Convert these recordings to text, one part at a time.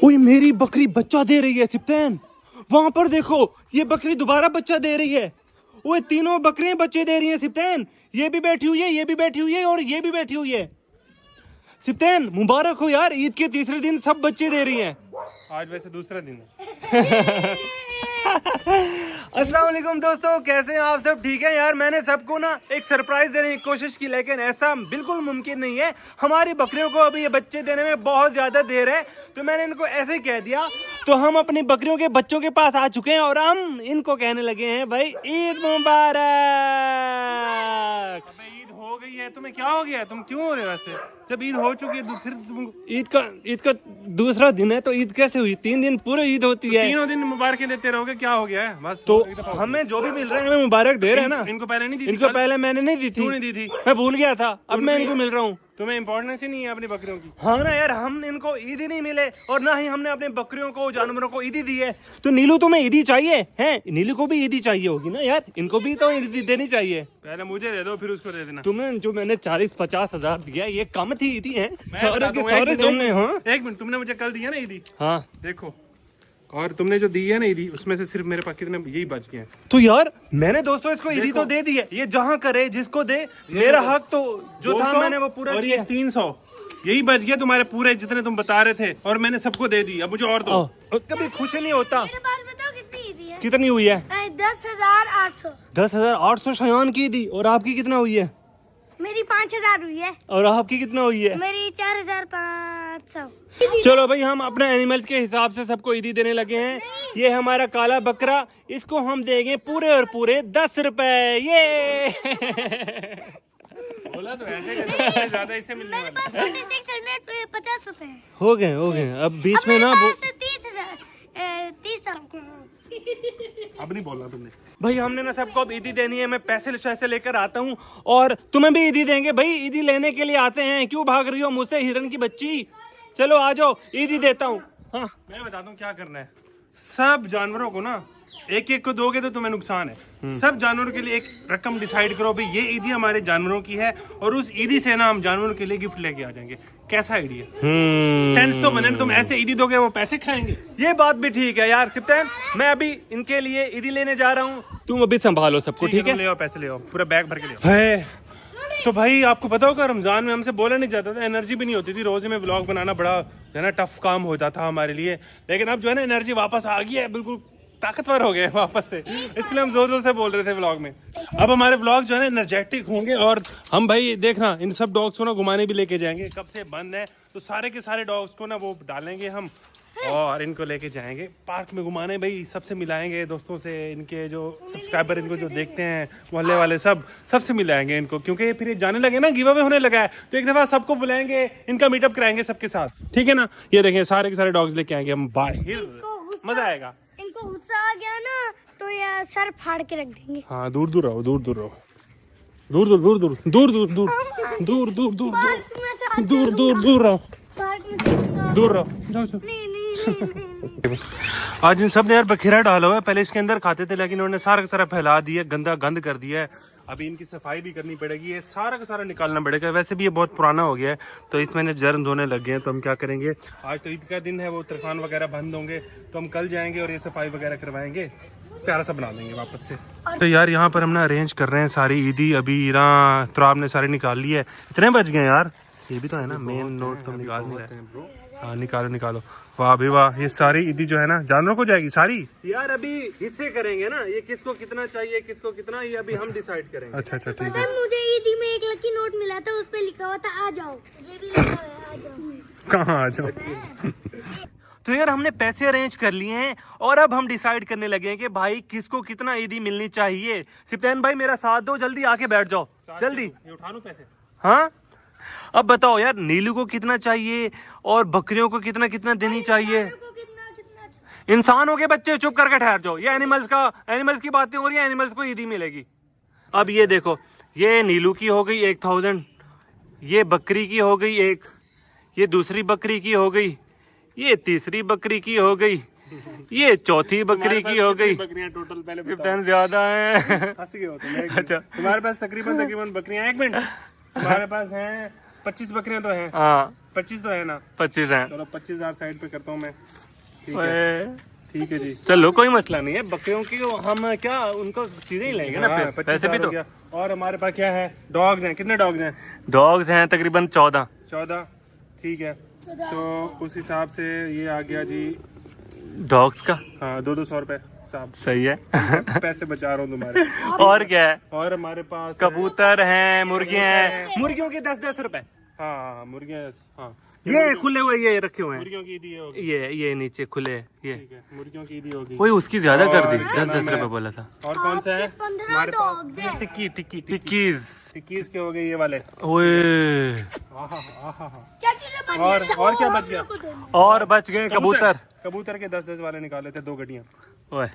ओए मेरी बकरी बच्चा दे रही है सिप्तैन, वहां पर देखो ये बकरी दोबारा बच्चा दे रही है। ओए तीनों बकरियां बच्चे दे रही हैं सिप्तैन, ये भी बैठी हुई है, ये भी बैठी हुई है और ये भी बैठी हुई है। सिप्तैन मुबारक हो यार, ईद के तीसरे दिन सब बच्चे दे रही हैं। आज वैसे दूसरा दिन है। अस्सलाम वालेकुम दोस्तों, कैसे हैं आप सब? ठीक है यार, मैंने सबको ना एक सरप्राइज देने की कोशिश की, लेकिन ऐसा बिल्कुल मुमकिन नहीं है। हमारी बकरियों को अभी ये बच्चे देने में बहुत ज्यादा देर है, तो मैंने इनको ऐसे ही कह दिया। तो हम अपनी बकरियों के बच्चों के पास आ चुके हैं और हम इनको कहने लगे हैं भाई ईद मुबारक। अबे ईद हो गई है, तुम्हें क्या हो गया है? तुम क्यों हो रहे हो वैसे? जब ईद हो चुकी है तो फिर तुम ईद का दूसरा दिन है, तो ईद कैसे हुई? 3 दिन पूरे ईद होती है। तीनों दिन मुबारक देते रहोगे, क्या हो गया है? बस तो हमें जो भी मिल रहा है हमें मुबारक दे रहे हैं ना। इनको पहले नहीं दी थी? इनको पहले मैंने नहीं दी थी। क्यों नहीं दी थी? मैं भूल गया था, अब मैं इनको मिल रहा हूँ। तुम्हें इम्पोर्टेंस ही नहीं है अपनी बकरियों की? हाँ ना यार, हम इनको ईद ही नहीं मिले और ना ही हमने अपने बकरियों को जानवरों को ईदी दी है। तो नीलू तुम्हें ईदी चाहिए है? नीलू को भी ईदी चाहिए होगी ना यार, इनको भी तो ईदी देनी चाहिए। पहले मुझे दे दो फिर उसको दे देना। तुम्हें जो मैंने 40-50 हजार दिया ये कम थी ईदी है? सारे के सारे तुमने, हाँ एक मिनट, तुमने मुझे कल दिया ना ईदी? हाँ देखो, और तुमने जो दी है ना ईदी, उसमें से सिर्फ मेरे पास कितने यही बच गए हैं। तो यार मैंने दोस्तों इसको ईदी तो दे दी है, ये जहाँ करे जिसको दे, मेरा हक तो जो था मैंने वो पूरा और ये 300 यही बच गया तुम्हारे पूरे जितने तुम बता रहे थे, और मैंने सबको दे दी। अब मुझे और दो। कभी खुश नहीं होता। मेरे पास बताओ कितनी ईदी है? कितनी हुई है? 10,800। 10,800 शयान की दी। और आपकी कितना हुई है? मेरी 5,000 हुई है। और आपकी कितना हुई है? मेरी 4,500। चलो भाई, हम अपने एनिमल्स के हिसाब से सबको ईदी देने लगे हैं। ये हमारा काला बकरा, इसको हम देंगे पूरे और पूरे 10 रुपए। ये बोला तो ऐसे ज्यादा इससे मिलने मेरे वाला। पास 50 रुपए है। हो गए। अब बीच में ना 30,000। अब नहीं बोलना तुमने। भाई हमने ना सबको अब ईदी देनी है। मैं पैसे लेकर आता हूँ और तुम्हें भी ईदी देंगे। भाई ईदी लेने के लिए आते हैं, क्यों भाग रही हो मुझसे हिरन की बच्ची? चलो आ जाओ, ईदी देता हूँ। हाँ मैं बता दूं क्या करना है। सब जानवरों को ना एक एक को दोगे तो तुम्हें नुकसान है। सब जानवरों के लिए एक रकम डिसाइड करो, भाई ये ईदी हमारे जानवरों की है, और उस ईदी से ना हम जानवरों के लिए गिफ्ट लेके आ जाएंगे। कैसा आइडिया? सेंस तो बने। तुम ऐसे ईदी दोगे वो पैसे खाएंगे। ये बात भी ठीक है यार सिप्तैन, मैं अभी इनके लिए ईदी लेने जा रहा हूँ, तुम अभी संभालो सबको, ठीक है? ले आओ, पैसे ले आओ, पूरा बैग भर के ले आओ। है तो भाई आपको पता होगा रमजान में हमसे बोला नहीं जाता था, एनर्जी भी नहीं होती थी। रोज में व्लॉग बनाना बड़ा है ना टफ काम होता था हमारे लिए, लेकिन अब जो है ना एनर्जी वापस आ गई है, बिल्कुल ताकतवर हो गए वापस से, इसलिए हम जोर जोर से बोल रहे थे व्लॉग में। अब हमारे व्लॉग जो है ना एनर्जेटिक होंगे, और हम भाई देखना इन सब डॉग्स को ना घुमाने भी लेके जाएंगे। कब से बंद है तो सारे के सारे डॉग्स को ना वो डालेंगे हम, और इनको लेके जाएंगे पार्क में घुमाने। भाई सबसे मिलाएंगे दोस्तों से, इनके जो सब्सक्राइबर इनको जो देखते हैं मोहल्ले वाले सबसे मिलाएंगे इनको, क्योंकि फिर ये जाने लगे ना, गिव अवे होने लगा है, तो एक दफा सबको बुलाएंगे, इनका मीटअप कराएंगे सबके साथ, ठीक है ना? ये देखें सारे के सारे डॉग्स लेके आएंगे हम बाहर, मजा आएगा। इनको गुस्सा आ गया ना तो यार सर फाड़ के रख देंगे। हाँ दूर दूर रहो, दूर दूर रहो, दूर दूर दूर दूर दूर दूर दूर दूर दूर दूर दूर दूर दूर रहो, दूर रहो। आज इन सब ने यार बखेरा डाला हुआ है। पहले इसके अंदर खाते थे, लेकिन उन्होंने सारा का सारा फैला दिया, गंदा गंद कर दिया है। अभी इनकी सफाई भी करनी पड़ेगी, ये सारा का सारा निकालना पड़ेगा। वैसे भी ये बहुत पुराना हो गया है, तो इसमें जर्म धोने लग गए हैं। तो हम क्या करेंगे, आज तो ईद का दिन है, वो तरखान वगैरह बंद होंगे, तो हम कल जाएंगे और ये सफाई वगैरह करवाएंगे, प्यारा सा बना देंगे वापस से। तो यार यहाँ पर हम ना अरेंज कर रहे हैं सारी ईदी। अभी ना तुराब ने सारी निकाल ली है। इतने बच गए यार, ये भी तो है ना मेन नोट, तो हम निकाल नहीं रहे। हाँ निकालो। वाह भाई वाह, ये सारी ईदी जो है ना जानवरों को जाएगी सारी। यार अभी हिस्से करेंगे ना, ये किसको कितना चाहिए, किसको कितना, ये अभी हम डिसाइड करेंगे। अच्छा ठीक पता है। है मुझे ईदी में एक लकी नोट मिला था, उस पे लिखा हुआ था आ जाओ। मुझे भी लिखा हुआ है आ जाओ। कहाँ आ जाओ? तो यार हमने पैसे अरेंज कर लिए हैं और अब हम डिसाइड करने लगे हैं कि भाई किसको कितना ईदी मिलनी चाहिए। सिप्तैन भाई मेरा साथ दो, जल्दी आके बैठ जाओ, जल्दी। ये उठा लूं पैसे? हाँ अब बताओ यार, नीलू को कितना चाहिए और बकरियों को कितना कितना देनी चाहिए? इंसानों के बच्चे चुप करके ठहर जाओ, ये एनिमल्स की बातें हो रही है, एनिमल्स को ईदी मिलेगी। अब ये देखो, ये नीलू की हो गई 1000, ये बकरी की हो गई 1, ये दूसरी बकरी की हो गई, ये तीसरी बकरी की हो गई, ये चौथी बकरी की हो गई। बकरियां टोटल पहले कितने ज्यादा है? हंस गए हो तुम। अच्छा तुम्हारे पास तकरीबन बकरियां, 1 मिनट, तुम्हारे पास हैं 25 बकरियां तो हैं। हाँ 25 तो है ना। 25 हैं। चलो 25,000 साइड पे करता हूँ मैं। ठीक है, ठीक है जी। चलो कोई मसला नहीं है, बकरियों की हम क्या उनको चीजें ही लेंगे ना, हाँ, पैसे भी 25,000 तो। हो गया। और हमारे पास क्या है, डॉग्स हैं। कितने डॉग्स हैं? डॉग्स हैं तकरीबन 14। 14। ठीक है, तो उस हिसाब से ये आ गया जी डॉग्स का। हाँ 200 रुपए साहब। सही है। पैसे बचा रहा हूँ तुम्हारे। और क्या है, और हमारे पास कबूतर हैं, मुर्गियां हैं, मुर्गियों के 10-10 रुपए। हाँ मुर्गियाँ। हाँ ये खुले हुए ये रखे हुए हैं, मुर्गियों की ईदी होगी। ये नीचे खुले ये। ठीक है, मुर्गियों की ईदी होगी। वही उसकी ज्यादा कर दी, और क्या 10-10 नाम है? रुपए बोला था। और कौन सा है 15 हमारे पास? डॉग्स हैं। टिक्की टिक्की टिक्की टिक्कीज। टिक्कीज के हो गए ये वाले। ओए आहा। चाचू से बच और गया, और क्या वो बच हम गया? लोग को देना। और बच गए कबूतर। कबूतर के 10-10 वाले निकाले थे, 2 गड्डियाँ। ओए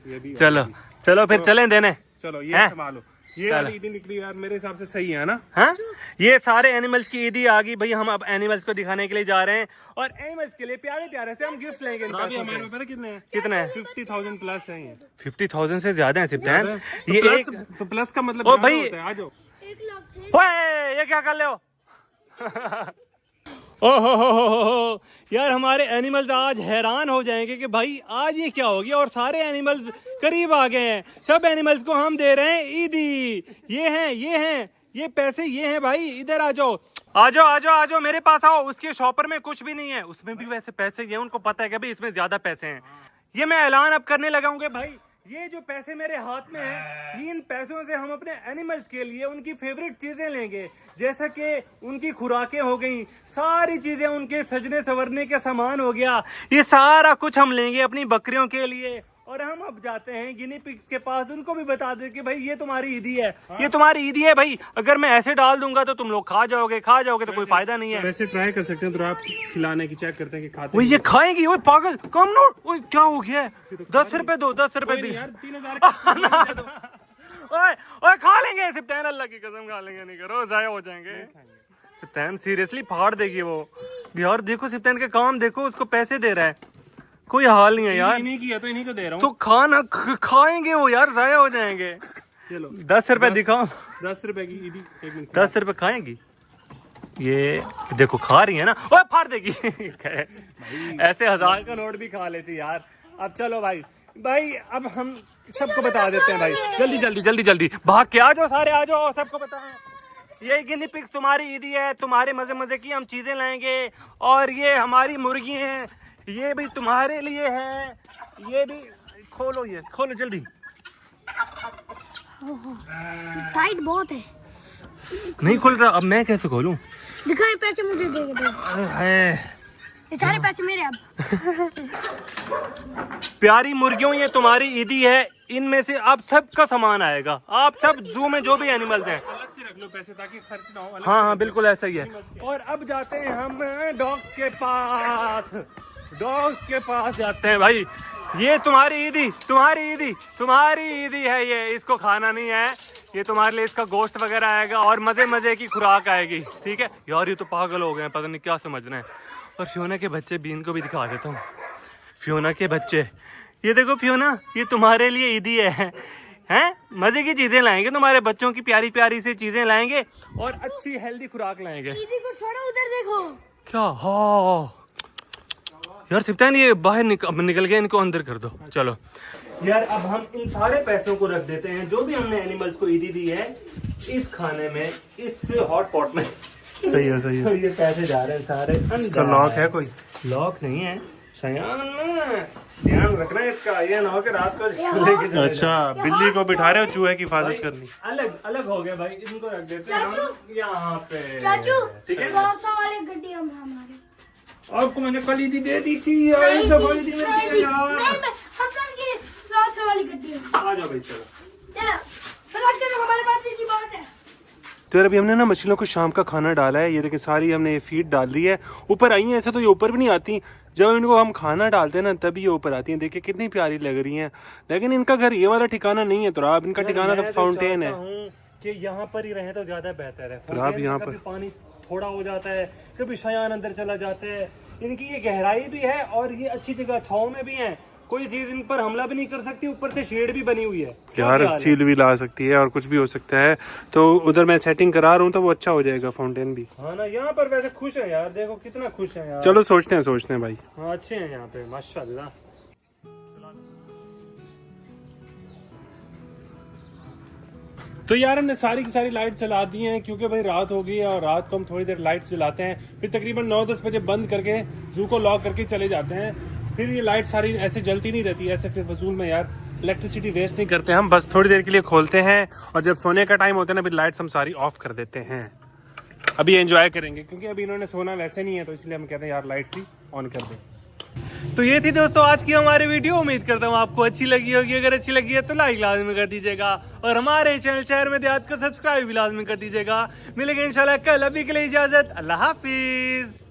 ये भी चलो चलो फिर चलें देने। चलो हैं? ये संभालो। ये चलो। वाली ईदी निकली यार, मेरे हिसाब से सही है ना। हाँ ये सारे एनिमल्स की ईदी आ गई भाई, हम अब एनिमल्स को दिखाने के लिए जा रहे हैं और एनिमल्स के लिए प्यारे प्यारे से हम गिफ्ट लेंगे इन अभी पैसों हमारे से। पास पता कितने हैं? कितने हैं? 50,000 प्लस है ये। 50,000 से ज्यादा है सिप्तान। तो ये प्लस, एक तो प्लस का मतलब ओ ज्यादा भाई। होता है। आ जाओ। 1 लाख थे। ओए ये क्या कर ले हो? ओ हो यार, हमारे एनिमल्स आज हैरान हो जाएंगे कि भाई आज ये क्या हो गया, और सारे एनिमल्स करीब आ गए हैं। सब एनिमल्स को हम दे रहे हैं ईदी। ये पैसे ये हैं भाई, इधर आ जाओ आ जाओ आ जाओ आ जाओ, मेरे पास आओ। उसके शॉपर में कुछ भी नहीं है, उसमें भी वैसे पैसे ये, उनको पता है कि भाई इसमें ज्यादा पैसे हैं। ये मैं ऐलान अब करने लगा हूँ कि भाई ये जो पैसे मेरे हाथ में हैं, इन पैसों से हम अपने एनिमल्स के लिए उनकी फेवरेट चीजें लेंगे, जैसा कि उनकी खुराकें हो गई, सारी चीजें, उनके सजने संवरने के सामान हो गया, ये सारा कुछ हम लेंगे अपनी बकरियों के लिए। और हम अब जाते हैं गिनी पिग्स के पास, उनको भी बता दे कि भाई ये तुम्हारी ईदी है। ये तुम्हारी ईदी है भाई, अगर मैं ऐसे डाल दूंगा तो तुम लोग खा जाओगे तो कोई फायदा नहीं है। वैसे ट्राई कर सकते हैं, तो आप खिलाने की चेक करते हैं कि खाते वो हैं। ये खाएंगी, वो पागल कम नोट, वो क्या हो गया है? 10 रुपए दो, 10 रुपए दी। यार 3,000 ओए ओए खा लेंगे सिप्तान, अल्लाह की कसम खा लेंगे, नहीं करो जाया हो जाएंगे। सिप्तान सीरियसली फाड़ देगी वो यार। देखो सिप्तान का काम देखो, उसको पैसे दे रहा है, कोई हाल नहीं है यार। इन्हीं की है तो इन्हीं को दे रहा हूँ। तो खाना खाएंगे वो यार, जाया हो जाएंगे। चलो 10 रुपए दिखाओ। 10 रुपए की ईदी। 1 मिनट। 10 रुपए खाएंगी ये, देखो खा रही है ना। ओए फाड़ देगी। ऐसे 1000 का नोट भी खा लेती यार। अब चलो भाई अब हम सबको बता देते हैं भाई, जल्दी जल्दी जल्दी जल्दी भाग के आ जाओ, सारे आ जाओ, सबको बताएं ये गिनी पिग्स तुम्हारी ईदी है, तुम्हारे मजे मजे की हम चीजें लाएंगे। और ये हमारी मुर्गी हैं, ये भी तुम्हारे लिए है। ये भी खोलो, ये खोलो जल्दी। टाइट बहुत है। नहीं खुल रहा, अब मैं कैसे खोलूं? दिखाए पैसे मुझे दे दे। है ये सारे पैसे मेरे अब। प्यारी मुर्गियों, ये तुम्हारी ईदी है, इनमें से आप सबका सामान आएगा। आप सब जू में जो भी एनिमल्स हैं अलग से रख लो पैसे, ताकि खर्च ना हो। अलग हाँ हाँ बिल्कुल ऐसा ही है। और अब जाते हैं हम डॉग्स के पास। डॉग्स के पास जाते हैं भाई। ये तुम्हारी ईदी, तुम्हारी ईदी, तुम्हारी ईदी है ये, इसको खाना नहीं है, ये तुम्हारे लिए इसका गोश्त वगैरह आएगा और मजे मजे की खुराक आएगी। ठीक है यार, ये तो पागल हो गए हैं, पता नहीं क्या समझ रहे हैं। और फियोना के बच्चे भी, इनको भी दिखा देता हूँ। फियोना के बच्चे, ये देखो फियोना, ये तुम्हारे लिए ईदी है। हैं मजे की चीजें लाएंगे, तुम्हारे बच्चों की प्यारी प्यारी सी चीजें लाएंगे और अच्छी हेल्दी खुराक लाएंगे। दीदी को छोड़ो, उधर देखो। क्या? हाँ यार सिप्तान, ये बाहर निकल गया, इनको अंदर कर दो। चलो यार, अब हम इन सारे पैसों को रख देते हैं जो भी हमने एनिमल्स को ईदी दी है, इस खाने में, इस हॉट पॉट में। सही है, सही है। तो ये पैसे जा रहे हैं सारे इसका लॉक है कोई? लॉक नहीं है शयान, ध्यान रखना है इसका, ये ना हो कि रात को लेके चले अच्छा, बिल्ली को बिठा रहे हो चूहे की हिफाजत करनी। अलग अलग हो गया भाई, इनको रख देते हैं हम यहाँ पे। चाचू, ठीक है, 100 वाले गड्डी हम हमारे। आपको मैंने कल ईदी दे दी थी यार, इस दफा ईदी मिलती है यार। हम कल 100 वाली गड्डी। आ जाओ भाई, चलो चलो हमारे पास भी बहुत है। तो यार अभी हमने ना मछलियों को शाम का खाना डाला है। ये देखिए सारी हमने ये फीड डाल दी है। ऊपर आई हैं, ऐसे तो ये ऊपर भी नहीं आती, जब इनको हम खाना डालते हैं ना तभी ये ऊपर आती हैं। देखिए कितनी प्यारी लग रही हैं, लेकिन इनका घर ये वाला ठिकाना नहीं है। तो आप इनका ठिकाना तो फाउंटेन है कि यहाँ पर ही रहे तो ज्यादा बेहतर है। तो आप यहाँ पर पानी थोड़ा हो जाता है, कभी शयान अंदर चला जाता है, इनकी ये गहराई भी है और ये अच्छी जगह छाँव में भी है। कोई चीज इन पर हमला भी नहीं कर सकती, ऊपर से शेड भी बनी हुई है। यार चील भी ला सकती है और कुछ भी हो सकता है, तो उधर मैं सेटिंग करा रहा हूँ तो वो अच्छा हो जाएगा फाउंटेन भी। हाँ ना, यहाँ पर वैसे खुश है यार, देखो कितना खुश है यार। चलो सोचते हैं भाई। हाँ अच्छे हैं यहाँ पे माशाल्लाह। तो यार हमने सारी की सारी लाइट जला दी हैं क्योंकि भाई रात हो गई है और रात को हम थोड़ी देर लाइट जलाते हैं, फिर तकरीबन 9-10 बजे बंद करके जू को लॉक करके चले जाते हैं। फिर ये लाइट सारी ऐसे जलती नहीं रहती, ऐसे फिर फजूल में यार इलेक्ट्रिसिटी वेस्ट नहीं करते हम, बस थोड़ी देर के लिए खोलते हैं और जब सोने का टाइम होता है ना फिर लाइट्स हम सारी ऑफ कर देते हैं। अभी एंजॉय करेंगे क्योंकि अभी इन्होंने सोना वैसे नहीं है, तो इसलिए हम कहते हैं यार लाइट्स ही ऑन कर दें। तो ये थी दोस्तों आज की हमारी वीडियो, उम्मीद करता हूँ आपको अच्छी लगी होगी। अगर अच्छी लगी है तो लाइक लाजमी कर दीजिएगा और हमारे चैनल शहर में देहात को सब्सक्राइब भी लाजमी कर दीजिएगा। मिलेंगे इंशाल्लाह कल, अभी के लिए इजाजत, अल्लाह हाफिज।